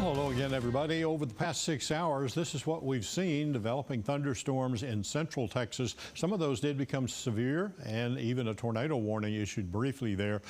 Hello again, everybody. Over the past 6 hours, this is what we've seen: developing thunderstorms in central Texas. Some of those did become severe, and even a tornado warning issued briefly there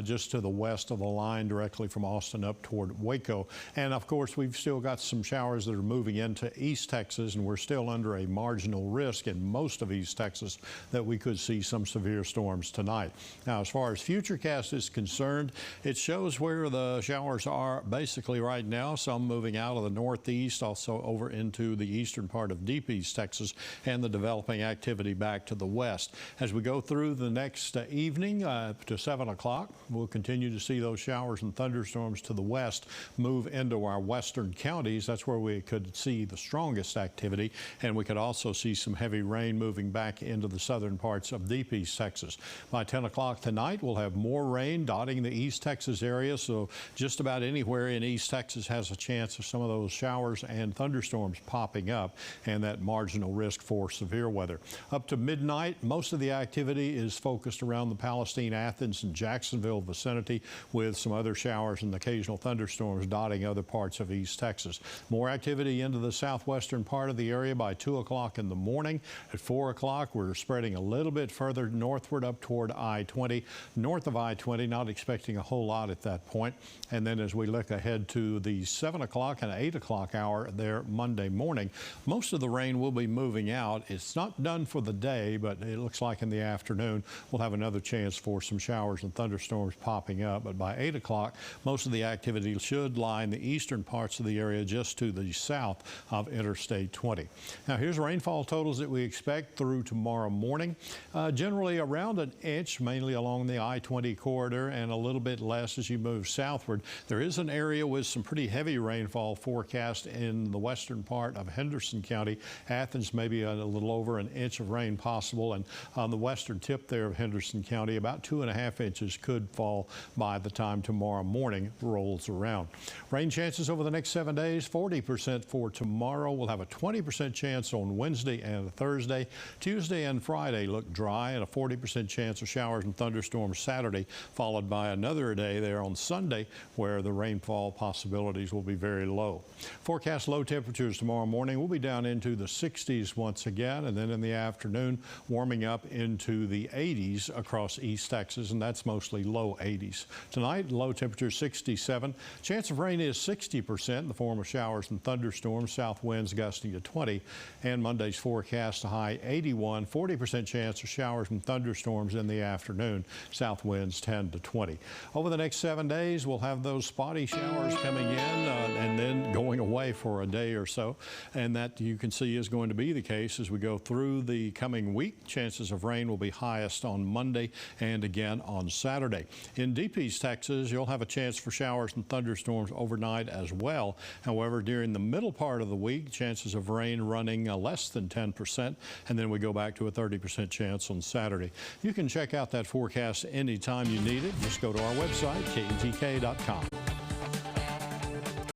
just to the west of the line directly from Austin up toward Waco. And of course, we've still got some showers that are moving into East Texas, and we're still under a marginal risk in most of East Texas that we could see some severe storms tonight. Now, as far as Futurecast is concerned, it shows where the showers are basically right now. Some moving out of the northeast, also over into the eastern part of deep East Texas, and the developing activity back to the west. As we go through the next evening to 7 o'clock, we'll continue to see those showers and thunderstorms to the west move into our western counties. That's where we could see the strongest activity, and we could also see some heavy rain moving back into the southern parts of deep East Texas. By 10 o'clock tonight, we'll have more rain dotting the East Texas area, so just about anywhere in East Texas has a chance of some of those showers and thunderstorms popping up, and that marginal risk for severe weather. Up to midnight, most of the activity is focused around the Palestine, Athens, and Jacksonville vicinity, with some other showers and occasional thunderstorms dotting other parts of East Texas. More activity into the southwestern part of the area by 2 o'clock in the morning. At 4 o'clock, we're spreading a little bit further northward up toward I-20. North of I-20, not expecting a whole lot at that point. And then as we look ahead to the 7 o'clock and 8 o'clock hour there Monday morning, most of the rain will be moving out. It's not done for the day, but it looks like in the afternoon we'll have another chance for some showers and thunderstorms popping up. But by 8 o'clock, most of the activity should lie in the eastern parts of the area just to the south of Interstate 20. Now, here's rainfall totals that we expect through tomorrow morning. Generally around an inch, mainly along the I-20 corridor, and a little bit less as you move southward. There is an area with some pretty heavy rainfall forecast in the western part of Henderson County. Athens, maybe a little over an inch of rain possible, and on the western tip there of Henderson County, about 2.5 inches could fall by the time tomorrow morning rolls around. Rain chances over the next 7 days: 40% for tomorrow. We'll have a 20% chance on Wednesday and Thursday. Tuesday and Friday look dry, and a 40% chance of showers and thunderstorms Saturday, followed by another day there on Sunday where the rainfall possibilities will be very low. Forecast low temperatures tomorrow morning will be down into the 60s once again, and then in the afternoon warming up into the 80s across East Texas, and that's mostly low 80s. Tonight, low temperature 67. Chance of rain is 60% in the form of showers and thunderstorms, south winds gusting to 20, and Monday's forecast a high 81, 40% chance of showers and thunderstorms in the afternoon, south winds 10 to 20. Over the next 7 days, we'll have those spotty showers coming in and then going away for a day or so, and that you can see is going to be the case as we go through the coming week. Chances of rain will be highest on Monday and again on Saturday. In deep East Texas, you'll have a chance for showers and thunderstorms overnight as well. However, during the middle part of the week, chances of rain running less than 10%, and then we go back to a 30% chance on Saturday. You can check out that forecast anytime you need it. Just go to our website, KETK.com.